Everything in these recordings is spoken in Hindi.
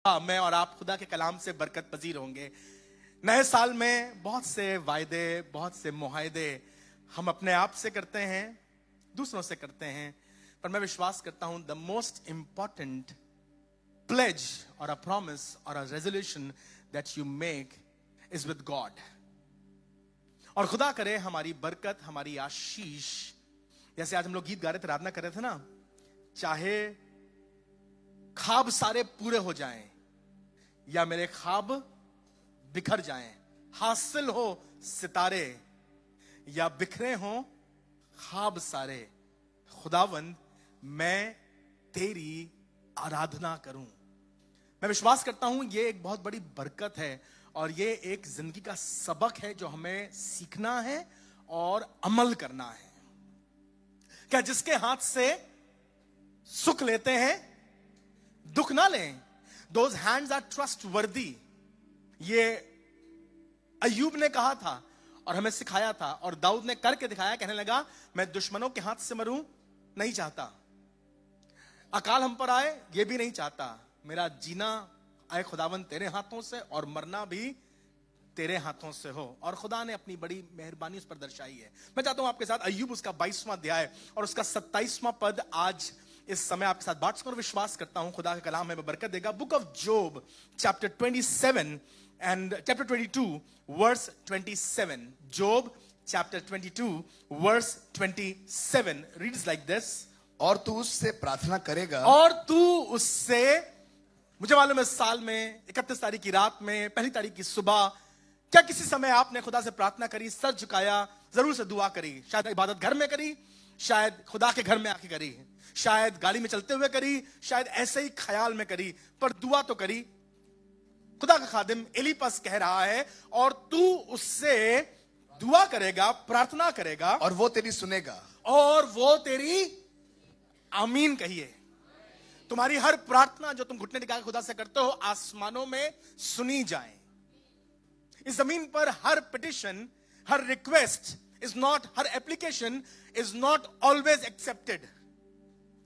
मैं और आप खुदा के कलाम से बरकत पजीर होंगे। नए साल में बहुत से वायदे, बहुत से मुआहदे हम अपने आप से करते हैं, दूसरों से करते हैं, पर मैं विश्वास करता हूं द मोस्ट इंपॉर्टेंट प्लेज और अ प्रॉमिस और a resolution that you make is with God. और खुदा करे हमारी बरकत, हमारी आशीष, जैसे आज हम लोग गीत गा रहे थे, आराधना कर रहे थे ना, चाहे ख्वाब सारे पूरे हो जाएं या मेरे ख्वाब बिखर जाएं, हासिल हो सितारे या बिखरे हो ख्वाब सारे, खुदावंद मैं तेरी आराधना करूं। मैं विश्वास करता हूं ये एक बहुत बड़ी बरकत है और ये एक जिंदगी का सबक है जो हमें सीखना है और अमल करना है। क्या जिसके हाथ से सुख लेते हैं दुख ना लें। Those hands are trustworthy। ये अय्यूब ने कहा था और हमें सिखाया था, और दाऊद ने करके दिखाया। कहने लगा मैं दुश्मनों के हाथ से मरूं नहीं चाहता, अकाल हम पर आए ये भी नहीं चाहता, मेरा जीना आए खुदावन तेरे हाथों से और मरना भी तेरे हाथों से हो। और खुदा ने अपनी बड़ी मेहरबानी उस पर दर्शाई है। मैं चाहता हूं आपके साथ अय्यूब उसका 22वां अध्याय और उसका 27वां पद आज इस समय आपके साथ बात कर, विश्वास करता हूं खुदा का कलाम हमें बरकत देगा। Book of Job chapter 27 and chapter 22 verse 27। Job chapter 22 verse 27 reads like this. और तू उससे प्रार्थना करेगा, और तू उससे, मुझे मालूम है साल में 31 तारीख की रात में, पहली तारीख की सुबह, क्या किसी समय आपने खुदा से प्रार्थना करी, सर झुकाया, जरूर से दुआ करी? शायद इबादत घर में करी, शायद खुदा के घर में आके करी, शायद गाड़ी में चलते हुए करी, शायद ऐसे ही ख्याल में करी, पर दुआ तो करी। खुदा का खादिम एलीपस कह रहा है और तू उससे दुआ करेगा, प्रार्थना करेगा, और वो तेरी सुनेगा। और वो तेरी, आमीन कहिए। तुम्हारी हर प्रार्थना जो तुम घुटने टिका के खुदा से करते हो आसमानों में सुनी जाए। इस जमीन पर हर पिटिशन, हर रिक्वेस्ट इज नॉट, हर application is not always accepted.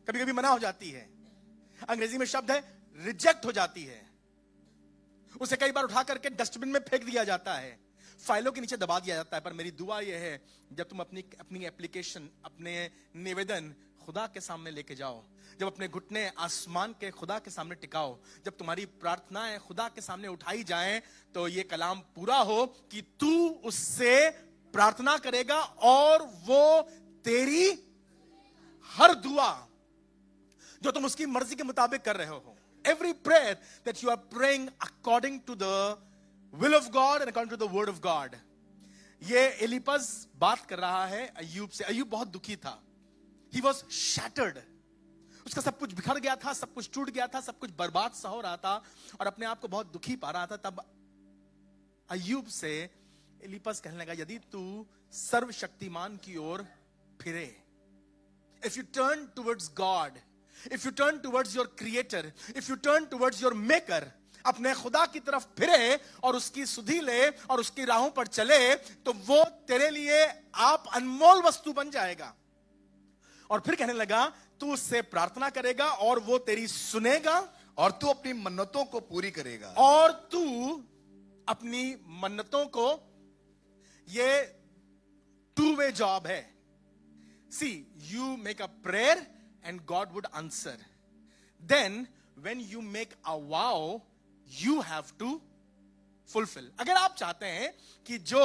कभी कभी मना हो जाती है। अंग्रेजी में शब्द है रिजेक्ट हो जाती है। उसे कई बार उठा करके डस्टबिन में फेंक दिया जाता है, फाइलों के नीचे दबा दिया जाता है। पर मेरी दुआ यह है जब तुम अपनी एप्लीकेशन, अपने निवेदन खुदा के सामने लेके जाओ, जब अपने घुटने आसमान के खुदा के सामने टिकाओ, जब तुम्हारी प्रार्थनाएं खुदा के सामने उठाई जाएं, तो ये कलाम पूरा हो कि तू उससे प्रार्थना करेगा और वो तेरी हर दुआ जो तुम उसकी मर्जी के मुताबिक कर रहे हो, every prayer that you are praying according to the will of God and according to the word of God। ये एलीपस बात कर रहा है अय्यूब से। अय्यूब बहुत दुखी था। He was shattered। उसका सब कुछ बिखर गया था, सब कुछ टूट गया था, सब कुछ बर्बाद सा हो रहा था और अपने आप को बहुत दुखी पा रहा था। तब अय्यूब से एलीपस कहने लगा यदि तू सर्वशक्तिमान की ओर फिरे, if you turn towards God, if you turn towards your creator, if you turn towards your maker, अपने खुदा की तरफ फिरे और उसकी सुधि ले और उसकी राहों पर चले, तो वो तेरे लिए आप अनमोल वस्तु बन जाएगा। और फिर कहने लगा तू उससे प्रार्थना करेगा और वो तेरी सुनेगा, और तू अपनी मन्नतों को पूरी करेगा। और तू अपनी मन्नतों को, ये टू वे जॉब है। See, you make a prayer and God would answer. Then when you make a vow, you have to fulfill। अगर आप चाहते हैं कि जो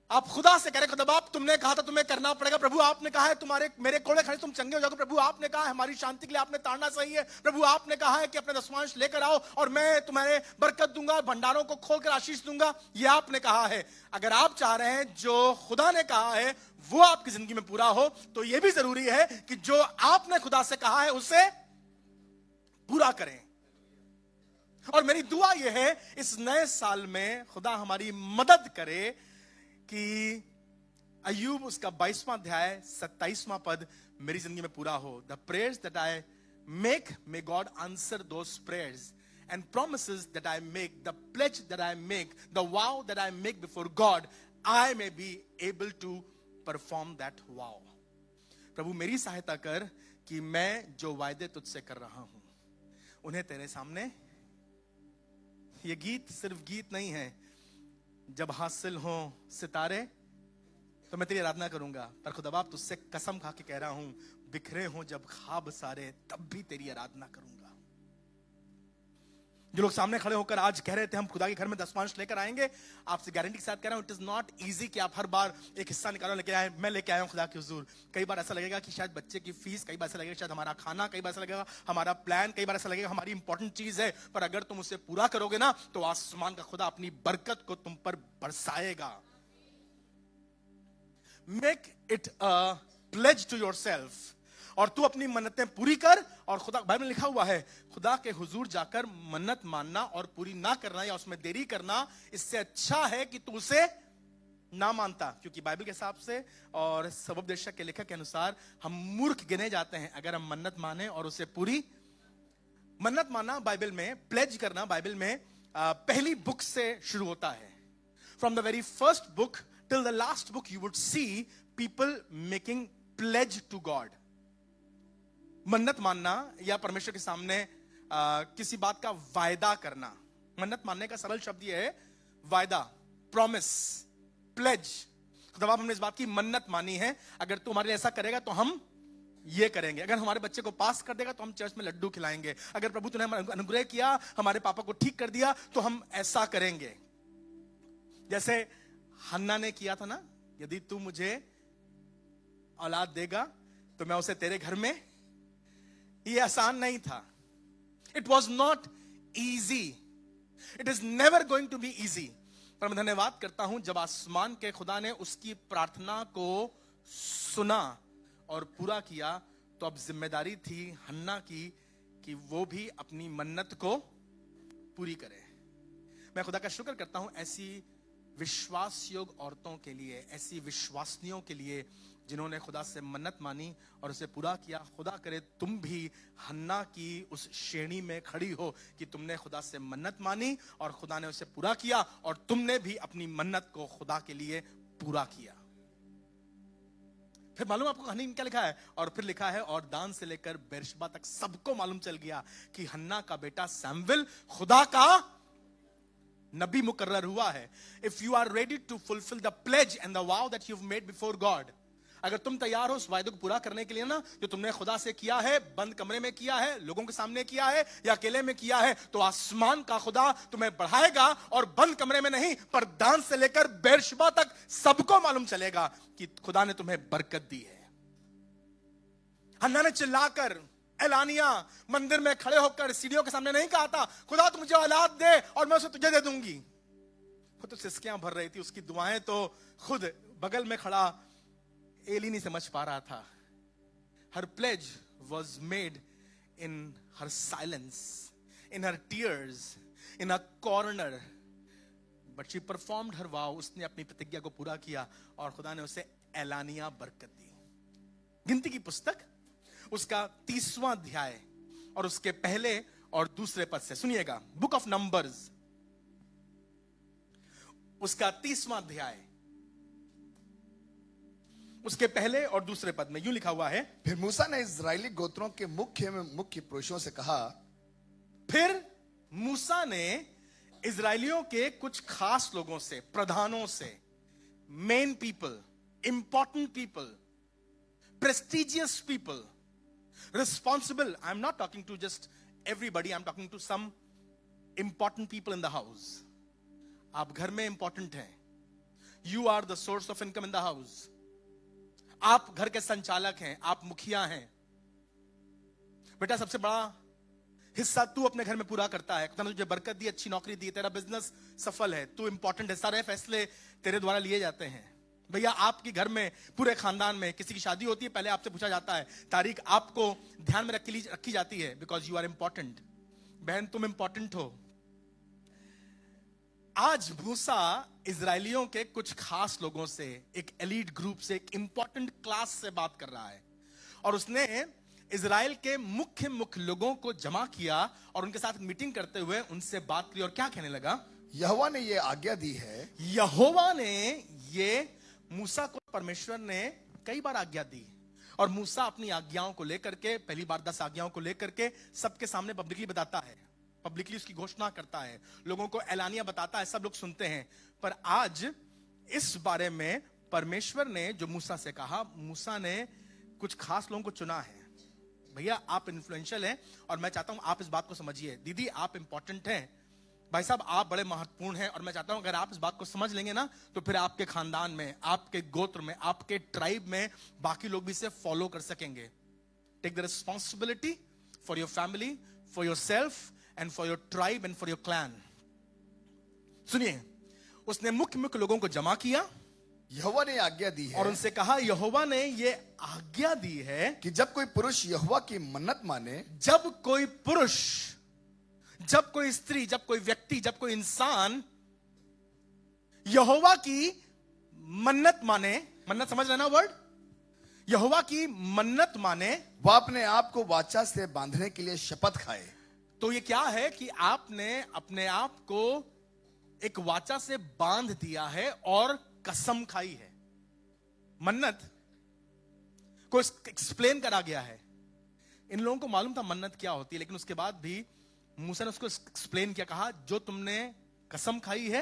आप खुदा से करें, खुदा बाप तुमने कहा था तुम्हें करना पड़ेगा, प्रभु आपने कहा है तुम्हारे मेरे कोड़े खड़े तुम चंगे हो जाओगे, प्रभु आपने कहा है हमारी शांति के लिए आपने ताड़ना सही है, प्रभु आपने कहा है कि अपने दशमांश लेकर आओ और मैं तुम्हारे बरकत दूंगा, भंडारों को खोलकर आशीष दूंगा, ये आपने कहा है। अगर आप चाह रहे हैं जो खुदा ने कहा है वो आपकी जिंदगी में पूरा हो, तो यह भी जरूरी है कि जो आपने खुदा से कहा है उसे पूरा करें। और मेरी दुआ यह है इस नए साल में खुदा हमारी मदद करे कि अय्यूब उसका 22वां अध्याय 27वां पद मेरी जिंदगी में पूरा हो। The prayers that I make, may God answer those prayers, and promises that I make, the pledge that I make, the vow that I make before God, I may be able to perform that vow. प्रभु मेरी सहायता कर कि मैं जो वायदे तुझसे कर रहा हूं उन्हें तेरे सामने ये गीत सिर्फ गीत नहीं है। जब हासिल हो सितारे तो मैं तेरी आराधना करूंगा, पर खुदा बाप तुझसे कसम खा के कह रहा हूं, बिखरे हो जब ख्वाब सारे तब भी तेरी आराधना करूंगा। जो लोग सामने खड़े होकर आज कह रहे थे हम खुदा के घर में दशमांश लेकर आएंगे, आपसे गारंटी के साथ कह रहा हूं, इट इज नॉट इजी कि आप हर बार एक हिस्सा निकालो लेके आए। मैं लेके आया हूं खुदा के हुजूर। कई बार ऐसा लगेगा कि शायद बच्चे की फीस, कई बार ऐसा लगेगा शायद हमारा खाना, कई बार ऐसा लगेगा हमारा प्लान, कई बार ऐसा लगेगा हमारी इंपॉर्टेंट चीज है, पर अगर तुम उसे पूरा करोगे ना तो आसमान का खुदा अपनी बरकत को तुम पर बरसाएगा। Make it a pledge to yourself, और तू अपनी मन्नतें पूरी कर। और खुदा, बाइबल में लिखा हुआ है, खुदा के हुजूर जाकर मन्नत मानना और पूरी ना करना या उसमें देरी करना, इससे अच्छा है कि तू उसे ना मानता। क्योंकि बाइबल के हिसाब से और सबोपदेशक के लेखक के अनुसार हम मूर्ख गिने जाते हैं अगर हम मन्नत माने और उसे पूरी। मन्नत मानना बाइबल में, प्लेज करना बाइबल में पहली बुक से शुरू होता है। From the very first book till the last book you would see people making pledge to God. मन्नत मानना या परमेश्वर के सामने किसी बात का वायदा करना। मन्नत मानने का सरल शब्द यह है वायदा, प्रॉमिस, प्लेज। खुदा बाप हमने इस बात की मन्नत मानी है, अगर तू हमारे लिए ऐसा करेगा तो हम ये करेंगे। अगर हमारे बच्चे को पास कर देगा तो हम चर्च में लड्डू खिलाएंगे। अगर प्रभु तूने अनुग्रह किया, हमारे पापा को ठीक कर दिया तो हम ऐसा करेंगे। जैसे हन्ना ने किया था ना, यदि तू मुझे औलाद देगा तो मैं उसे तेरे घर में। ये आसान नहीं था। It was not easy, it is never going to be easy. पर मैं धन्यवाद करता हूं जब आसमान के खुदा ने उसकी प्रार्थना को सुना और पूरा किया, तो अब जिम्मेदारी थी हन्ना की कि वो भी अपनी मन्नत को पूरी करे। मैं खुदा का शुक्र करता हूं ऐसी विश्वास योग औरतों के लिए, ऐसी विश्वासनियों के लिए जिन्होंने खुदा से मन्नत मानी और उसे पूरा किया। खुदा करे तुम भी हन्ना की उस श्रेणी में खड़ी हो कि तुमने खुदा से मन्नत मानी और खुदा ने उसे पूरा किया और तुमने भी अपनी मन्नत को खुदा के लिए पूरा किया। फिर मालूम आपको कहानी में क्या लिखा है? और फिर लिखा है, और दान से लेकर बेरशबा तक सबको मालूम चल गया कि हन्ना का बेटा सैमुएल खुदा का नबी मुकर्रर हुआ है। If you are ready to fulfil the pledge and the vow that you have made before God, अगर तुम तैयार हो उस वायदे को पूरा करने के लिए ना, जो तुमने खुदा से किया है, बंद कमरे में किया है, लोगों के सामने किया है या अकेले में किया है, तो आसमान का खुदा तुम्हें बढ़ाएगा और बंद कमरे में नहीं, पर दान से लेकर बेरशबा तक सबको मालूम चलेगा कि खुदा ने तुम्हें बरकत दी है। हन्ना ने चिल्लाकर, एलानिया मंदिर में खड़े होकर सीढ़ियों के सामने नहीं कहा था, खुदा तू मुझे औलाद दे और मैं उसे तुझे दे दूंगी। वो तो सिसकियां भर रही थी, उसकी दुआएं तो खुद बगल में खड़ा एली नहीं समझ पा रहा था। Her pledge was made in her silence, in her tears, in a corner, but she performed her vow. उसने अपनी प्रतिज्ञा को पूरा किया और खुदा ने उसे एलानिया बरकत दी। गिनती की पुस्तक उसका 30वां अध्याय और उसके पहले और दूसरे पद से सुनिएगा। बुक ऑफ नंबर्स उसका 30वां अध्याय उसके पहले और दूसरे पद में यूं लिखा हुआ है, फिर मूसा ने इजरायली गोत्रों के मुख्य पुरुषों से कहा। फिर मूसा ने इजरायलियों के कुछ खास लोगों से, प्रधानों से, main people, important people, prestigious people, responsible, I am not talking to just everybody, I am talking to some important people in the house. आप घर में इंपॉर्टेंट हैं, you are the source of income in the house. आप घर के संचालक हैं, आप मुखिया हैं। बेटा सबसे बड़ा हिस्सा तू अपने घर में पूरा करता है। खुदा ने तुझे बरकत दी, अच्छी नौकरी दी, तेरा बिजनेस सफल है, तू इंपॉर्टेंट है, सारे फैसले तेरे द्वारा लिए जाते हैं। भैया आपके घर में, पूरे खानदान में किसी की शादी होती है, पहले आपसे पूछा जाता है, तारीख आपको ध्यान में रखी जाती है, बिकॉज यू आर इंपॉर्टेंट। बहन तुम इंपॉर्टेंट हो। आज मूसा इजरायलियों के कुछ खास लोगों से, एक एलीट ग्रुप से, एक इंपॉर्टेंट क्लास से बात कर रहा है और उसने इजराइल के मुख्य लोगों को जमा किया और उनके साथ मीटिंग करते हुए उनसे बात की और क्या कहने लगा? यहोवा ने ये आज्ञा दी है। यहोवा ने ये, मूसा को परमेश्वर ने कई बार आज्ञा दी और मूसा अपनी आज्ञाओं को लेकर के, पहली बार 10 आज्ञाओं को लेकर के सबके सामने पब्लिकली बताता है। पब्लिकली उसकी घोषणा करता है, लोगों को एलानिया बताता है, सब लोग सुनते हैं। पर आज इस बारे में परमेश्वर ने जो मूसा से कहा, मूसा ने कुछ खास लोगों को चुना है। भैया आप इन्फ्लुएंशियल हैं और मैं चाहता हूं आप इस बात को समझिए। दीदी आप इंपॉर्टेंट हैं, भाई साहब आप बड़े महत्वपूर्ण हैं, और मैं चाहता हूं अगर आप इस बात को समझ लेंगे ना, तो फिर आपके खानदान में, आपके गोत्र में, आपके ट्राइब में बाकी लोग भी इसे फॉलो कर सकेंगे। Take the responsibility for your family, for your self and for your tribe and for your clan. सुनिए, उसने मुख्य मुख्य लोगों को जमा किया, यहोवा ने आज्ञा दी है और उनसे कहा, यहोवा ने ये आज्ञा दी है कि जब कोई पुरुष यहोवा की मन्नत माने, जब कोई पुरुष, जब कोई स्त्री, जब कोई व्यक्ति, जब कोई इंसान यहोवा की मन्नत माने, मन्नत समझ रहे ना वर्ड, यहोवा की मन्नत माने, वह अपने आप को वाचा से बांधने के लिए शपथ खाए। तो ये क्या है कि आपने अपने आप को एक वाचा से बांध दिया है और कसम खाई है। मन्नत को एक्सप्लेन करा गया है। इन लोगों को मालूम था मन्नत क्या होती है, लेकिन उसके बाद भी मूसा ने उसको एक्सप्लेन किया, कहा जो तुमने कसम खाई है,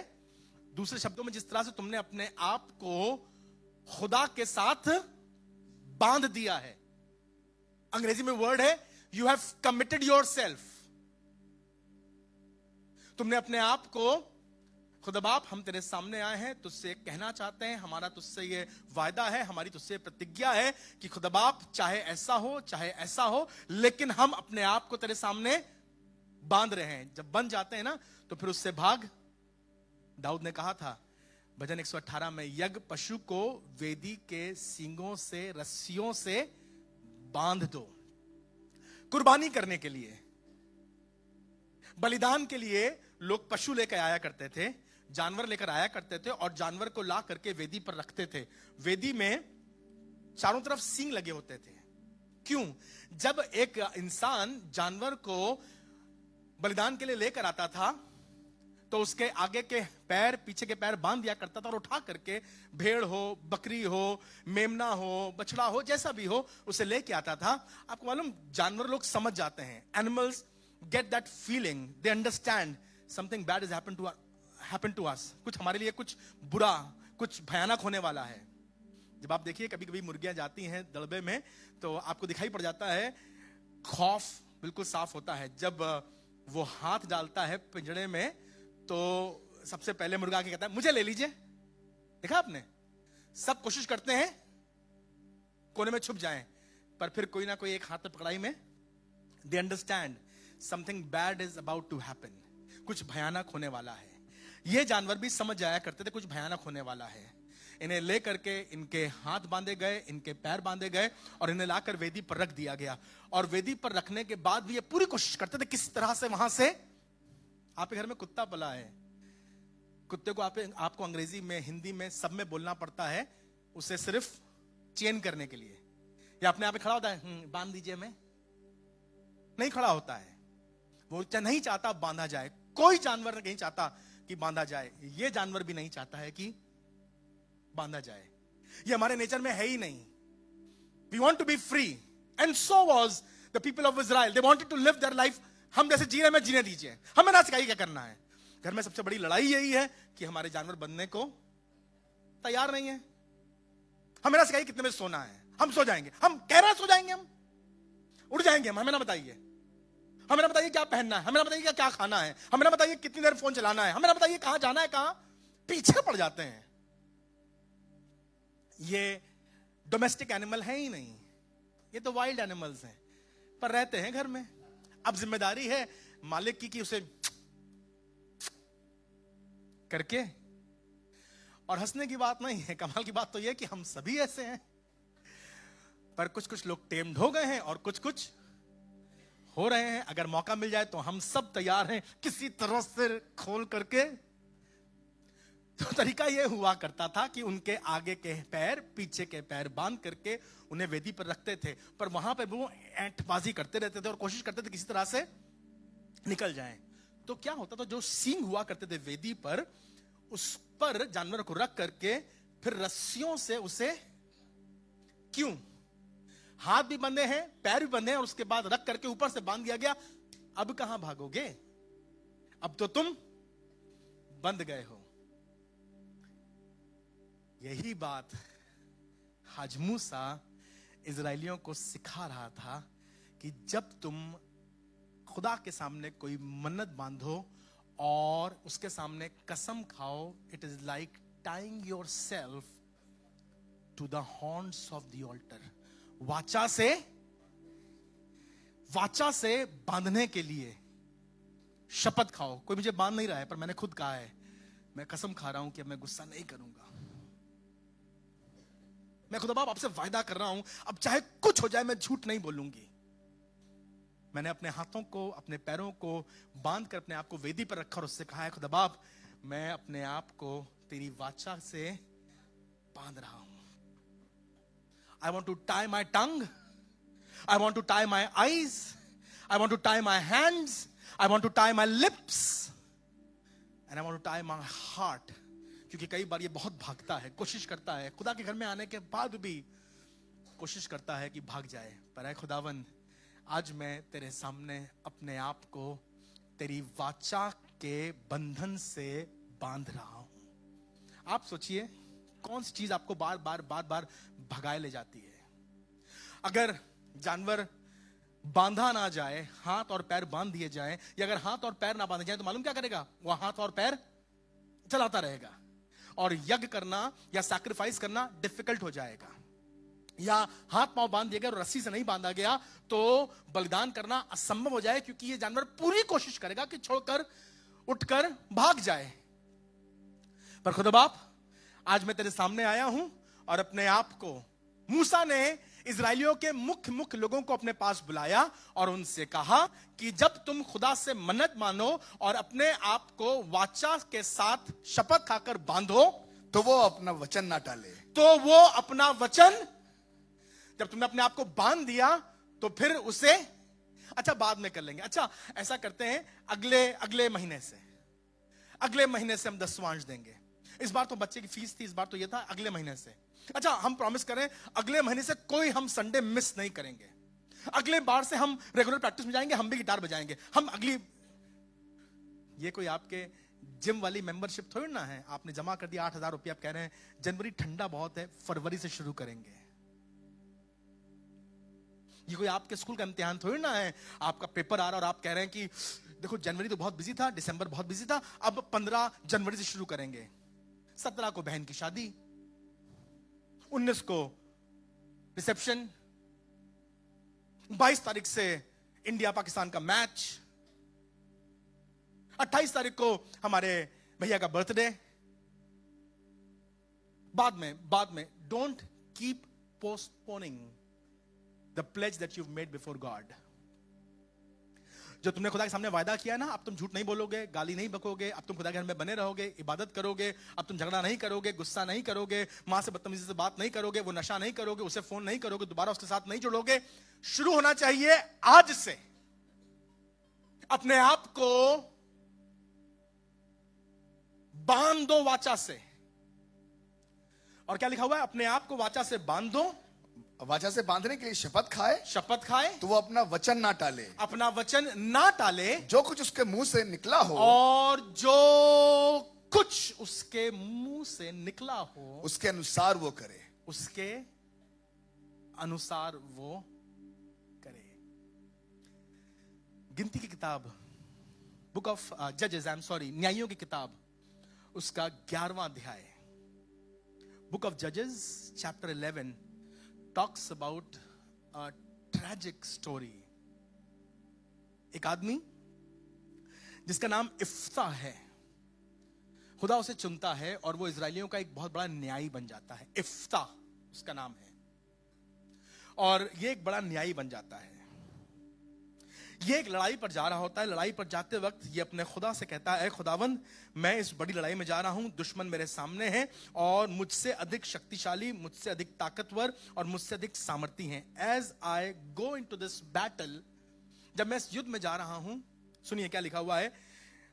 दूसरे शब्दों में जिस तरह से तुमने अपने आप को खुदा के साथ बांध दिया है। अंग्रेजी में वर्ड है you have committed your self. तुमने अपने आप को, खुदा बाप हम तेरे सामने आए हैं, तुझसे कहना चाहते हैं, हमारा तुझसे ये वायदा है, हमारी तुझसे प्रतिज्ञा है कि खुदा बाप चाहे ऐसा हो चाहे ऐसा हो, लेकिन हम अपने आप को तेरे सामने बांध रहे हैं। जब बन जाते हैं ना तो फिर उससे भाग। दाऊद ने कहा था भजन 118 में, यज्ञ पशु को वेदी के सींगों से, रस्सियों से बांध दो। कुर्बानी करने के लिए, बलिदान के लिए लोग पशु लेकर आया करते थे, जानवर लेकर आया करते थे, और जानवर को ला करके वेदी पर रखते थे। वेदी में चारों तरफ सींग लगे होते थे। क्यों? जब एक इंसान जानवर को बलिदान के लिए लेकर आता था तो उसके आगे के पैर, पीछे के पैर बांध दिया करता था, और उठा करके भेड़ हो, बकरी हो, मेमना हो, बछड़ा हो, जैसा भी हो, उसे लेके आता था। आपको मालूम, जानवर लोग समझ जाते हैं। Animals get that feeling, they understand something bad is happen to us. कुछ हमारे लिए कुछ बुरा, कुछ भयानक होने वाला है। जब आप देखिए कभी कभी मुर्गियां जाती हैं दड़बे में, तो आपको दिखाई पड़ जाता है खौफ बिल्कुल साफ होता है। जब वो हाथ डालता है पिंजड़े में, तो सबसे पहले मुर्गा क्या कहता है, मुझे ले लीजिए। देखा आपने, सब कोशिश करते हैं कोने में छुप जाएं, पर फिर कोई ना कोई एक हाथ में पकड़ाई में, they understand something bad is about to happen, कुछ भयानक होने वाला है। ये जानवर भी समझ जाया करते थे कुछ भयानक होने वाला है। इन्हें ले करके इनके हाथ बांधे गए, इनके पैर बांधे गए, और इन्हें लाकर वेदी पर रख दिया गया। और वेदी पर रखने के बाद भी ये पूरी कोशिश करते थे किस तरह से वहां से, आपके घर में कुत्ता पला है, कुत्ते को आपको अंग्रेजी में, हिंदी में, सब में बोलना पड़ता है उसे सिर्फ चेन करने के लिए, या अपने आप ही खड़ा होता है, बांध दीजिए, मैं नहीं खड़ा होता है। वो नहीं चाहता बांधा जाए। कोई जानवर नहीं चाहता कि बांधा जाए। ये जानवर भी नहीं चाहता है कि बांधा जाए। ये हमारे नेचर में है ही नहीं। We want to be free, and so was the people of Israel. They wanted to live their life. हम जैसे जी रहे हैं, जीने दीजिए, हमें ना सिखाइए क्या करना है। घर में सबसे बड़ी लड़ाई यही है कि हमारे जानवर बनने को तैयार नहीं है। हमें ना सिखाइए कितने बजे सोना है, हम सो जाएंगे, हम कह रहे हैं सो जाएंगे, हम उड़ जाएंगे, हमें ना बताइए। हमें ना बताइए क्या पहनना है, हमें ना बताइए क्या खाना है, हमें ना बताइए कितनी देर फोन चलाना है, हमें ना बताइए कहां जाना है, कहां। पीछे पड़ जाते हैं। ये डोमेस्टिक एनिमल है ही नहीं, ये तो वाइल्ड एनिमल्स हैं, पर रहते हैं घर में। अब जिम्मेदारी है मालिक की कि उसे करके, और हंसने की बात नहीं है, कमाल की बात तो यह कि हम सभी ऐसे हैं। पर कुछ कुछ लोग टेम्ड हो गए हैं और कुछ कुछ हो रहे हैं। अगर मौका मिल जाए तो हम सब तैयार हैं किसी तरह से खोल करके। तो तरीका यह हुआ करता था कि उनके आगे के पैर, पीछे के पैर बांध करके उन्हें वेदी पर रखते थे, पर वहां पे वो ऐंठबाजी करते रहते थे और कोशिश करते थे किसी तरह से निकल जाएं। तो क्या होता था, जो सींग हुआ करते थे वेदी पर, उस पर जानवर को रख करके फिर रस्सियों से उसे, क्यों, हाथ भी बंधे हैं, पैर भी बंधे हैं, और उसके बाद रख करके ऊपर से बांध दिया गया। अब कहां भागोगे? अब तो तुम बंध गए हो। यही बात हाज मूसा इजरायलियों को सिखा रहा था कि जब तुम खुदा के सामने कोई मन्नत बांधो और उसके सामने कसम खाओ, it is like tying your self to the horns of the altar. वाचा से बांधने के लिए शपथ खाओ। कोई मुझे बांध नहीं रहा है, पर मैंने खुद कहा है, मैं कसम खा रहा हूं कि मैं गुस्सा नहीं करूंगा। मैं खुदा बाप आपसे वायदा कर रहा हूं, अब चाहे कुछ हो जाए मैं झूठ नहीं बोलूंगी। मैंने अपने हाथों को, अपने पैरों को बांध कर अपने आप को वेदी पर रखा और उससे कहा है, खुदा बाप मैं अपने आप को तेरी वाचा से बांध रहा हूं। I want to tie my tongue. I want to tie my eyes. I want to tie my hands. I want to tie my lips. And I want to tie my heart. क्योंकि कई बार ये बहुत भागता है, कोशिश करता है, खुदा के घर में आने के बाद भी कोशिश करता है कि भाग जाए। पर ऐ खुदावन, आज मैं तेरे सामने अपने आप को तेरी वाचा के बंधन से बांध रहा हूं। आप सोचिए कौन सी चीज आपको बार बार भगाए ले जाती है। अगर जानवर बांधा ना जाए, हाथ और पैर बांध दिए जाए, या अगर हाथ और पैर ना बांधे जाए तो मालूम क्या करेगा? वह हाथ और पैर चलाता रहेगा और यज्ञ करना या सैक्रिफाइस करना डिफिकल्ट हो जाएगा। या हाथ पांव बांध दिया गया और रस्सी से नहीं बांधा गया तो बलिदान करना असंभव हो जाए, क्योंकि ये जानवर पूरी कोशिश करेगा कि छोड़कर उठकर भाग जाए। पर खुदा बाप, आज मैं तेरे सामने आया हूं और अपने आप को, मूसा ने इजरायलियों के मुख्य लोगों को अपने पास बुलाया और उनसे कहा कि जब तुम खुदा से मन्नत मानो और अपने आप को वाचा के साथ शपथ खाकर बांधो तो वो अपना वचन ना टाले। तो वो अपना वचन, जब तुमने अपने आप को बांध दिया तो फिर उसे, अच्छा बाद में कर लेंगे, अच्छा ऐसा करते हैं अगले महीने से हम 10वां देंगे। इस बार तो बच्चे की फीस थी, इस बार तो ये था अगले महीने से। अच्छा हम प्रॉमिस करें अगले महीने से कोई हम संडे मिस नहीं करेंगे, अगले बार से हम रेगुलर प्रैक्टिस में जाएंगे, हम भी गिटार बजाएंगे, हम अगली। ये कोई आपके जिम वाली मेंबरशिप थोड़ी ना है, आपने जमा कर दिया 8,000 रुपया, आप कह रहे हैं जनवरी ठंडा बहुत है, फरवरी से शुरू करेंगे। ये कोई आपके स्कूल का इम्तिहान थोड़ी ना है, आपका पेपर आ रहा और आप कह रहे हैं कि देखो जनवरी तो बहुत बिजी था, दिसंबर बहुत बिजी था, अब 15 जनवरी से शुरू करेंगे। 17 को बहन की शादी, 19 को रिसेप्शन, 22 तारीख से इंडिया पाकिस्तान का मैच, 28 तारीख को हमारे भैया का बर्थडे। बाद में don't keep postponing the pledge that you've made before God। जो तुमने खुदा के सामने वायदा किया ना, अब तुम झूठ नहीं बोलोगे, गाली नहीं बकोगे, अब तुम खुदा के घर में बने रहोगे, इबादत करोगे, अब तुम झगड़ा नहीं करोगे, गुस्सा नहीं करोगे, मां से बदतमीजी से बात नहीं करोगे, वो नशा नहीं करोगे, उसे फोन नहीं करोगे, दोबारा उसके साथ नहीं जुड़ोगे। शुरू होना चाहिए आज से अपने आप को बांध दो वाचा से। और क्या लिखा हुआ है? अपने आप को वाचा से बांध दो, वाचा से बांधने के लिए शपथ खाए तो वो अपना वचन ना टाले, अपना वचन ना टाले, जो कुछ उसके मुंह से निकला हो, और जो कुछ उसके मुंह से निकला हो उसके अनुसार वो करे, उसके अनुसार वो करे। गिनती की किताब, बुक ऑफ जजेस, न्यायियों की किताब, उसका 11वां अध्याय, बुक ऑफ जजेस chapter 11 talks about a tragic story। एक आदमी जिसका नाम इफ्ता है, खुदा उसे चुनता है और वो इजरायलियों का एक बहुत बड़ा न्यायी बन जाता है। इफ्ता उसका नाम है और ये एक बड़ा न्यायी बन जाता है। ये एक लड़ाई पर जा रहा होता है। लड़ाई पर जाते वक्त ये अपने खुदा से कहता है, खुदावंद मैं इस बड़ी लड़ाई में जा रहा हूं, दुश्मन मेरे सामने है और मुझसे अधिक शक्तिशाली, मुझसे अधिक ताकतवर और मुझसे अधिक सामर्थी हैं। As I go into this battle, जब मैं इस युद्ध में जा रहा हूं, सुनिए क्या लिखा हुआ है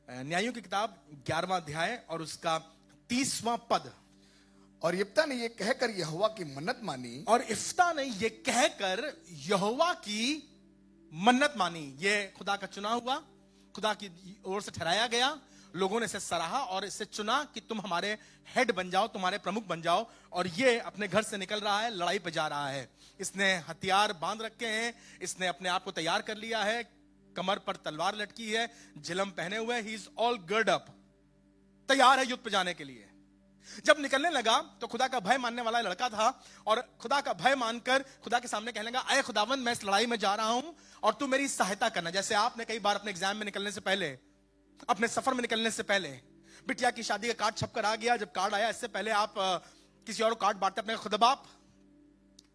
न्यायों की किताब 11वां अध्याय और उसका 30वां पद। और इफ्ता ने ये कहकर यहोवा की मन्नत मानी, और इफ्ता ने ये कहकर यहोवा की मन्नत मानी। ये खुदा का चुना हुआ, खुदा की ओर से ठहराया गया, लोगों ने इसे सराहा और इसे चुना कि तुम हमारे हेड बन जाओ, तुम्हारे प्रमुख बन जाओ। और ये अपने घर से निकल रहा है, लड़ाई पे जा रहा है। इसने हथियार बांध रखे हैं, इसने अपने आप को तैयार कर लिया है, कमर पर तलवार लटकी है, जिलम पहने हुए, ही इज ऑल गर्ड अप, तैयार है युद्ध पे जाने के लिए। जब निकलने लगा तो खुदा का भय मानने वाला लड़का था, और खुदा का भय मानकर खुदा के सामने कहने लगा, अय खुदावन, मैं इस लड़ाई में जा रहा हूं और तू मेरी सहायता करना। जैसे आपने कई बार अपने एग्जाम में निकलने से पहले, अपने सफर में निकलने से पहले, बिटिया की शादी का कार्ड छपकर आ गया, जब कार्ड आया इससे पहले आप किसी और को कार्ड बांटते अपने, खुदा बाप,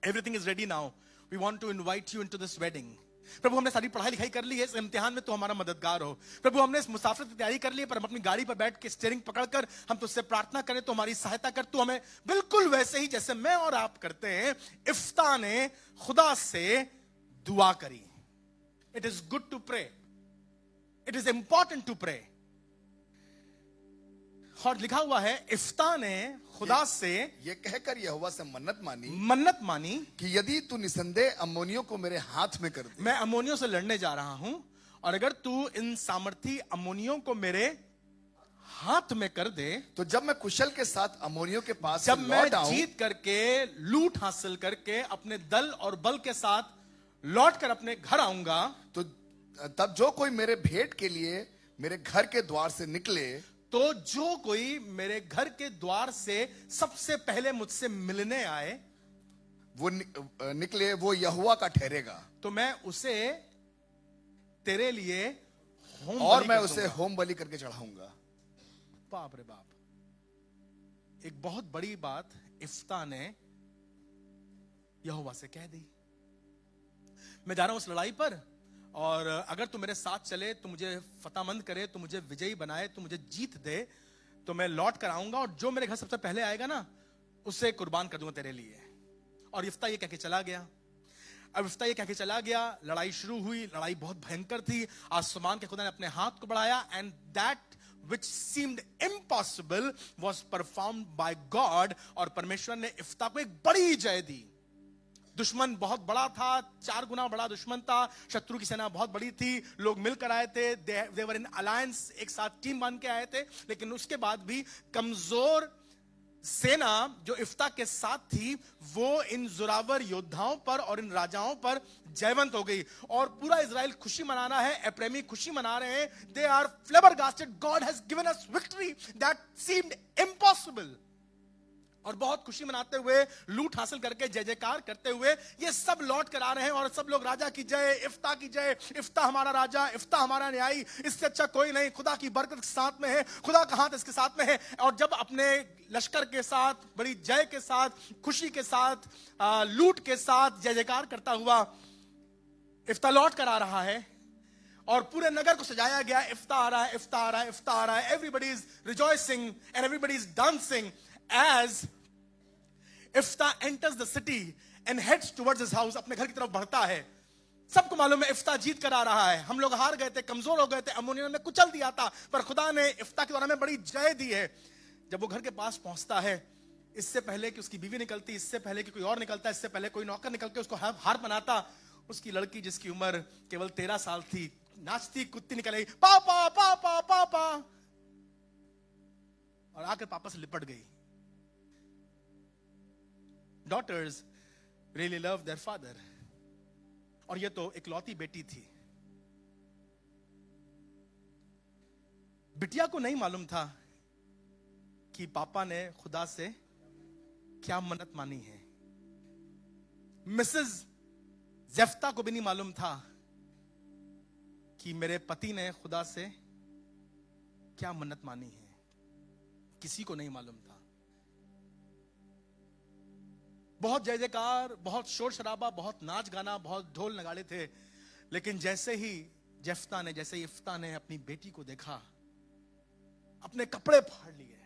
everything is ready now, we want to invite you into this wedding. प्रभु हमने सारी पढ़ाई लिखाई कर ली है, इस इम्तिहान में तो हमारा मददगार हो। प्रभु हमने इस मुसाफिर की तैयारी कर ली है, पर हम अपनी गाड़ी पर बैठ के स्टीयरिंग पकड़कर हम तुझसे प्रार्थना करें तो हमारी सहायता कर, तू हमें बिल्कुल वैसे ही जैसे मैं और आप करते हैं। इफ्ता ने खुदा से दुआ करी। It is good to pray, it is important to pray. और लिखा हुआ है, इफ्ता ने खुदा से ये कहकर यहोवा से मन्नत मानी कि यदि तू निसंदेह अम्मोनियों को मेरे हाथ में कर दे, मैं अम्मोनियों से लड़ने जा रहा हूं, और अगर तू इन सामर्थी अम्मोनियों को मेरे हाथ में कर दे, तो जब मैं कुशल के साथ अम्मोनियों के पास जब मैं लौट आऊं, जीत करके, लूट हासिल करके, अपने दल और बल के साथ लौट कर अपने घर आऊंगा, तो तब जो कोई मेरे भेंट के लिए मेरे घर के द्वार से निकले, तो जो कोई मेरे घर के द्वार से सबसे पहले मुझसे मिलने आए, वो निकले, वो यहोवा का ठहरेगा, तो मैं उसे तेरे लिए होम और बलि मैं कर उसे दूंगा। होम बलि करके चढ़ाऊंगा। बाप रे बाप, एक बहुत बड़ी बात इफ्ता ने यहोवा से कह दी। मैं जा रहा हूं उस लड़ाई पर, और अगर तू मेरे साथ चले, तो मुझे फतेहमंद करे, तो मुझे विजयी बनाए, तो मुझे जीत दे, तो मैं लौट कर आऊंगा, और जो मेरे घर सबसे पहले आएगा ना, उसे कुर्बान कर दूंगा तेरे लिए। और इफ्ता ये कह के चला गया। अब इफ्ता ये कह के चला गया, लड़ाई शुरू हुई। लड़ाई बहुत भयंकर थी। आसमान के खुदा ने अपने हाथ को बढ़ाया, and that which seemed impossible was performed by God, और परमेश्वर ने इफ्ता को एक बड़ी जय दी। दुश्मन बहुत बड़ा था, 4 गुना बड़ा दुश्मन था, शत्रु की सेना बहुत बड़ी थी, लोग मिलकर आए थे, they were in alliance, एक साथ टीम बन के आए थे, लेकिन उसके बाद भी कमजोर सेना जो इफ्ता के साथ थी, वो इन जोरावर योद्धाओं पर और इन राजाओं पर जयवंत हो गई। और पूरा इजराइल खुशी मना रहा है, एप्रेमी खुशी मना रहे हैं। They are flabbergasted, God has given us victory that seemed impossible. और बहुत खुशी मनाते हुए, लूट हासिल करके, जय जयकार करते हुए ये सब लौट कर आ रहे हैं, और सब लोग राजा की जय, इफ्ता की जय, इफ्ता हमारा राजा, इफ्ता हमारा न्यायी, इससे अच्छा कोई नहीं, खुदा की बरकत साथ में है, खुदा का हाथ इसके साथ में है। और जब अपने लश्कर के साथ, बड़ी जय के साथ, खुशी के साथ, लूट के साथ जय जयकार करता हुआ इफ्ता लौट कर आ रहा है, और पूरे नगर को सजाया गया, इफ्ता आ रहा है, इफ्ता आ रहा है, इफ्ता आ रहा है, everybody is rejoicing and everybody is dancing as Ifta enters the city and heads towards his house, अपने घर की तरफ बढ़ता है। सबको मालूम है इफ्ता जीत कर आ रहा है, हम लोग हार गए थे, कमजोर हो गए थे, अम्मोनियों ने कुचल दिया था, पर खुदा ने इफ्ता के द्वारा में बड़ी जय दी है। जब वो घर के पास पहुंचता है, इससे पहले कि उसकी बीवी निकलती, इससे पहले कि कोई और निकलता, इससे पहले कोई नौकर निकल के उसको हार बनाता, उसकी लड़की जिसकी उम्र केवल 13 साल थी, नाचती कूदती निकल आई, पापा पापा पापा, और आकर पापा से लिपट गई। Daughters really love their father, और ये तो इकलौती बेटी थी। बिटिया को नहीं मालूम था कि पापा ने खुदा से क्या मन्नत मानी है। मिसेस जेफ्ता को भी नहीं मालूम था कि मेरे पति ने खुदा से क्या मन्नत मानी है। किसी को नहीं मालूम था। बहुत जय जयकार, बहुत शोर शराबा, बहुत नाच गाना, बहुत ढोल नगाड़े थे, लेकिन जैसे ही जेफ्ता ने, जैसे ही इफ्ता ने अपनी बेटी को देखा, अपने कपड़े फाड़ लिए,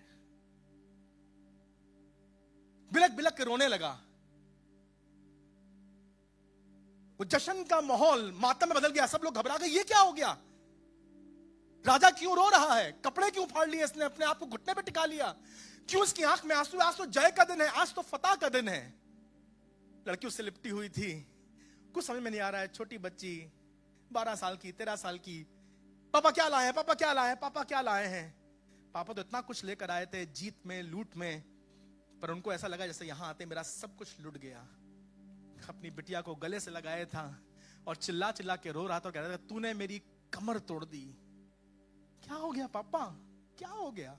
बिलक बिलक के रोने लगा। वो जश्न का माहौल मातम में बदल गया, सब लोग घबरा गए, ये क्या हो गया, राजा क्यों रो रहा है, कपड़े क्यों फाड़ लिए इसने, अपने आप को घुटने पे टिका लिया, क्यों उसकी आंख में आंसू। आज तो जय का दिन है, आज तो फतह का दिन है। लड़की उससे लिपटी हुई थी, कुछ समझ में नहीं आ रहा है, छोटी बच्ची 12 साल की, 13 साल की, पापा क्या लाए हैं, पापा क्या लाए हैं, पापा क्या लाए हैं। पापा तो इतना कुछ लेकर आए थे जीत में, लूट में, पर उनको ऐसा लगा जैसे यहां आते मेरा सब कुछ लुट गया। अपनी बिटिया को गले से लगाया था और चिल्ला चिल्ला के रो रहा था और कह रहा था तूने मेरी कमर तोड़ दी। क्या हो गया पापा, क्या हो गया।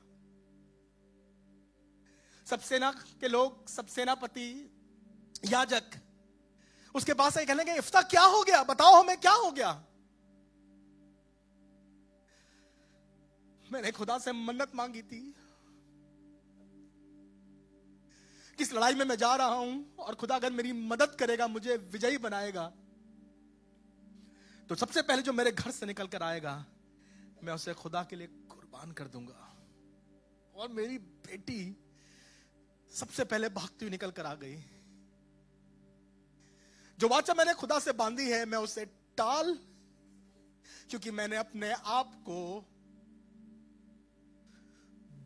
सब सेना के लोग, सब सेनापति, याजक उसके पास आए, कहने लगे इफ्ता क्या हो गया, बताओ हमें क्या हो गया। मैंने खुदा से मन्नत मांगी थी, किस लड़ाई में मैं जा रहा हूं और खुदा अगर मेरी मदद करेगा, मुझे विजयी बनाएगा, तो सबसे पहले जो मेरे घर से निकल कर आएगा मैं उसे खुदा के लिए कुर्बान कर दूंगा। और मेरी बेटी सबसे पहले भागती हुई निकल कर आ गई। जो वाचा मैंने खुदा से बांधी है मैं उसे टाल, क्योंकि मैंने अपने आप को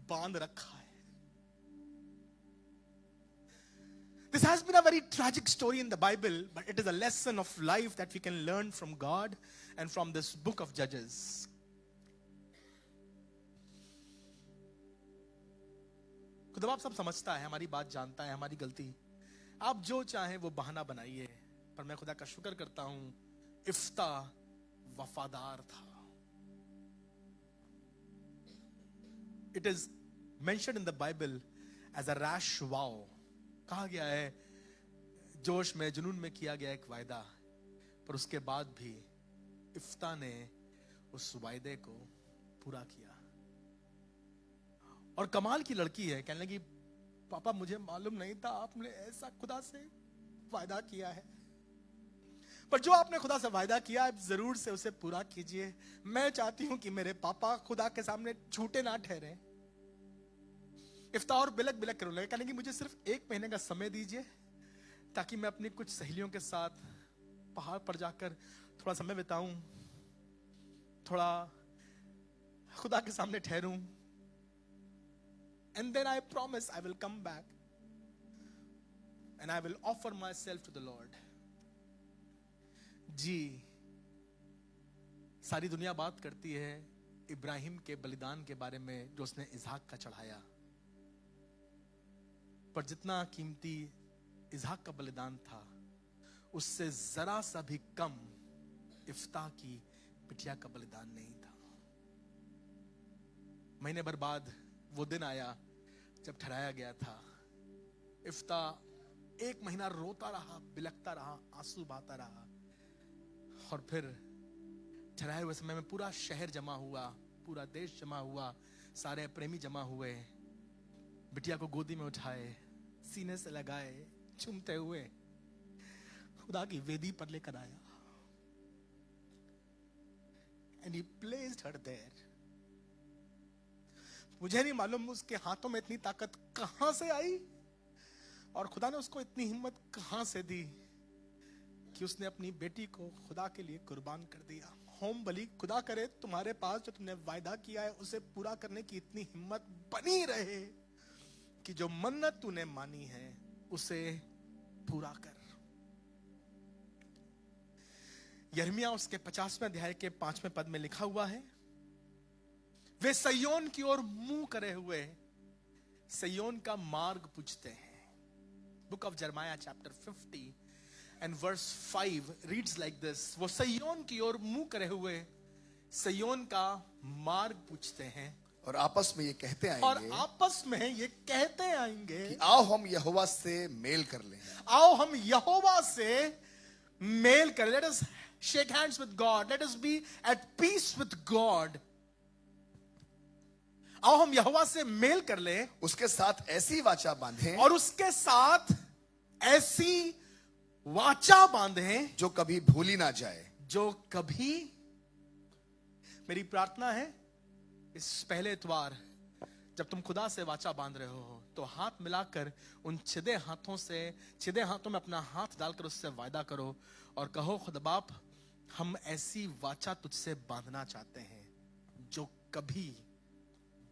बांध रखा है। This has been a very tragic story in the Bible, but it is a lesson of life that we can learn from God and from this book of Judges. खुदा आप सब समझता है, हमारी बात जानता है, हमारी गलती। आप जो चाहें वो बहाना बनाइए, पर मैं खुदा का शुक्र करता हूं इफ्ता वफादार था। It is mentioned in the Bible as a rash vow. कहा गया है जोश में, जुनून में किया गया एक वायदा, पर उसके बाद भी इफ्ता ने उस वायदे को पूरा किया। और कमाल की लड़की है, कहने लगी पापा मुझे मालूम नहीं था आपने ऐसा खुदा से वायदा किया है, पर जो आपने खुदा से वायदा किया है जरूर से उसे पूरा कीजिए। मैं चाहती हूं कि मेरे पापा खुदा के सामने झूठे ना ठहरे। इफ्ता और बिलक बिलक करने लगे, कहने की मुझे सिर्फ 1 महीने का समय दीजिए ताकि मैं अपनी कुछ सहेलियों के साथ पहाड़ पर जाकर थोड़ा समय बिताऊं, थोड़ा खुदा के सामने ठहरूं, and then I promise I will come back and I will offer myself to the Lord. जी, सारी दुनिया बात करती है इब्राहिम के बलिदान के बारे में जो उसने इसहाक का चढ़ाया, पर जितना कीमती इसहाक का बलिदान था उससे जरा सा भी कम इफ्ता की बिटिया का बलिदान नहीं था। महीने भर बाद वो दिन आया जब ठहराया गया था। इफ्ता 1 महीना रोता रहा, बिलखता रहा, आंसू बहाता रहा, और फिर ठहराए हुए समय में पूरा शहर जमा हुआ, पूरा देश जमा हुआ, सारे प्रेमी जमा हुए, बिटिया को गोदी में उठाए, सीने से लगाए, चूमते हुए खुदा की वेदी पर लेकर आया। And he placed her there. मुझे नहीं मालूम उसके हाथों में इतनी ताकत कहां से आई और खुदा ने उसको इतनी हिम्मत कहां से दी कि उसने अपनी बेटी को खुदा के लिए कुर्बान कर दिया। होम बलि, खुदा करे तुम्हारे पास जो तुमने वायदा किया है उसे पूरा करने की इतनी हिम्मत बनी रहे कि जो मन्नत तूने मानी है उसे पूरा कर। यिर्मयाह उसके 50वें अध्याय के 5वें पद में लिखा हुआ है, वे सयोन की ओर मुंह करे हुए सयोन का मार्ग पूछते हैं। Book of Jeremiah chapter 50 and verse 5 reads like this, वो सयोन की ओर मुंह करे हुए सयोन का मार्ग पूछते हैं और आपस में ये कहते आएंगे, और आपस में ये कहते आएंगे कि आओ हम यहोवा से मेल कर लें। आओ हम यहोवा से मेल करें। Let us shake hands with God. Let us be at peace with God. आओ हम यहोवा से मेल कर ले, उसके साथ ऐसी वाचा बांधें, और उसके साथ ऐसी वाचा बांधें जो कभी भूली ना जाए। जो कभी, मेरी प्रार्थना है इस पहले इतवार जब तुम खुदा से वाचा बांध रहे हो तो हाथ मिलाकर उन छिदे हाथों में अपना हाथ डालकर उससे वायदा करो और कहो, खुदा बाप हम ऐसी वाचा तुझसे बांधना चाहते हैं जो कभी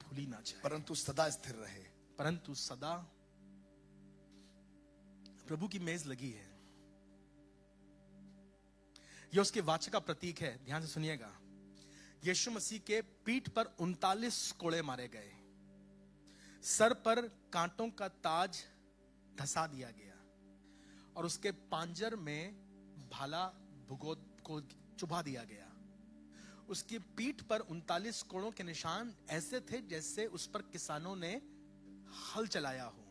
भूली ना जाए, परंतु सदा स्थिर रहे। परंतु सदा। प्रभु की मेज लगी है, यह उसके वाचा का प्रतीक है। ध्यान से सुनिएगा, यीशु मसीह के पीठ पर 39 कोड़े मारे गए, सर पर कांटों का ताज धसा दिया गया और उसके पांजर में भाला भुगोद को चुभा दिया गया। उसकी पीठ पर 39 कोड़ों के निशान ऐसे थे जैसे उस पर किसानों ने हल चलाया हो।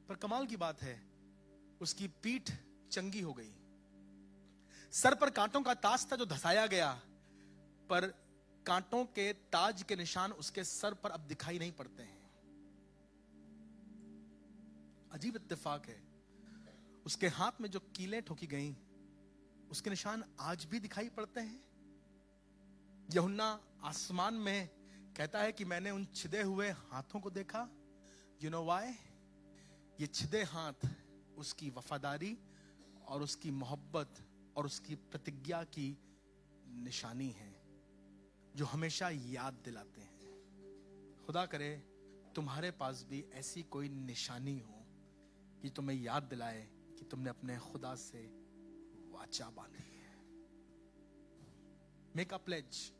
पर कमाल की बात है, उसकी पीठ चंगी हो गई। सर पर कांटों का ताज था जो धसाया गया, पर कांटों के ताज के निशान उसके सर पर अब दिखाई नहीं पड़ते हैं। अजीब इत्तेफाक है, उसके हाथ में जो कीलें ठोकी गईं, उसके निशान आज भी दिखाई पड़ते हैं। यूहन्ना आसमान में कहता है कि मैंने उन छिदे हुए हाथों को देखा। You know why? ये छिदे हाथ उसकी वफादारी और उसकी मोहब्बत और उसकी प्रतिज्ञा की निशानी है, जो हमेशा याद दिलाते हैं। खुदा करे तुम्हारे पास भी ऐसी कोई निशानी हो कि तुम्हें याद दिलाए कि तुमने अपने खुदा से वाचा बांधी है। Make a pledge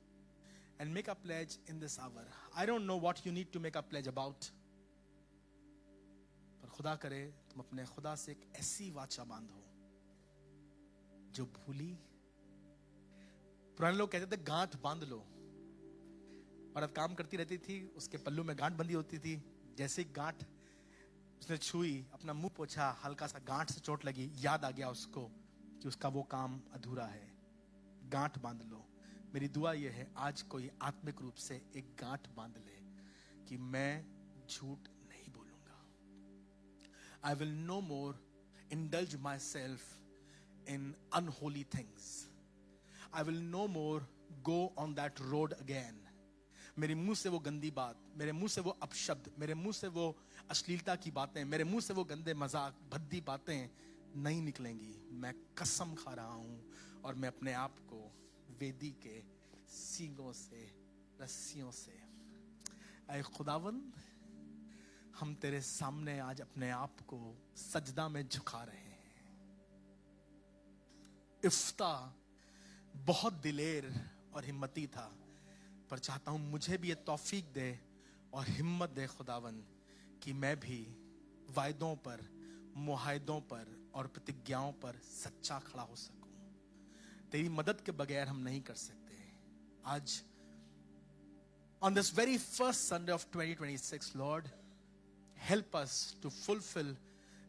and make a pledge in this hour. I don't know what you need to make a pledge about. पर खुदा करे तुम अपने खुदा से एक ऐसी वाचा बांधो जो भूली। पुराने लोग कहते थे गांठ बांध लो। औरत काम करती रहती थी, उसके पल्लू में गांठ बंधी होती थी। जैसे गांठ उसने छुई, अपना मुंह पोंछा, हल्का सा गांठ से चोट लगी, याद आ गया उसको कि उसका वो काम अधूरा है। गांठ बांध लो। मेरी दुआ यह है आज कोई आत्मिक रूप से एक गांठ बांध ले कि मैं झूठ नहीं बोलूंगा। I will no more indulge myself in unholy things. I will no more go on that road again. मेरे मुंह से वो गंदी बात, मेरे मुंह से वो अपशब्द, मेरे मुंह से वो अश्लीलता की बातें, मेरे मुंह से वो गंदे मजाक, भद्दी बातें नहीं निकलेंगी। मैं कसम खा रहा हूं और मैं अपने आप को वेदी के सींगों से, रस्सियों से, ऐ खुदावंद, हम तेरे सामने आज अपने आप को सजदा में झुका रहे हैं। इफ्ता बहुत दिलेर और हिम्मती था, पर चाहता हूं मुझे भी ये तौफीक दे और हिम्मत दे खुदावंद कि मैं भी वायदों पर, मुआहदों पर और प्रतिज्ञाओं पर सच्चा खड़ा हो सकूं। तेरी मदद के बगैर हम नहीं कर सकते। आज on this very first Sunday of 2026, Lord, help us to fulfill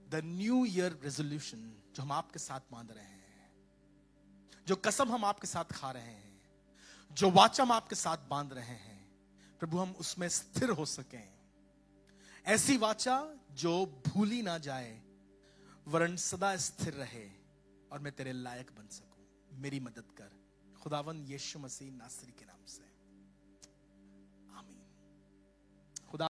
the new year resolution जो हम आपके साथ बांध रहे हैं, जो कसम हम आपके साथ खा रहे हैं, जो वाचा हम आपके साथ बांध रहे हैं। प्रभु हम उसमें स्थिर हो सकें, ऐसी वाचा जो भूली ना जाए वरन सदा स्थिर रहे और मैं तेरे लायक बन सकूं। मेरी मदद कर खुदावंद यीशु मसीह नासरी के नाम से।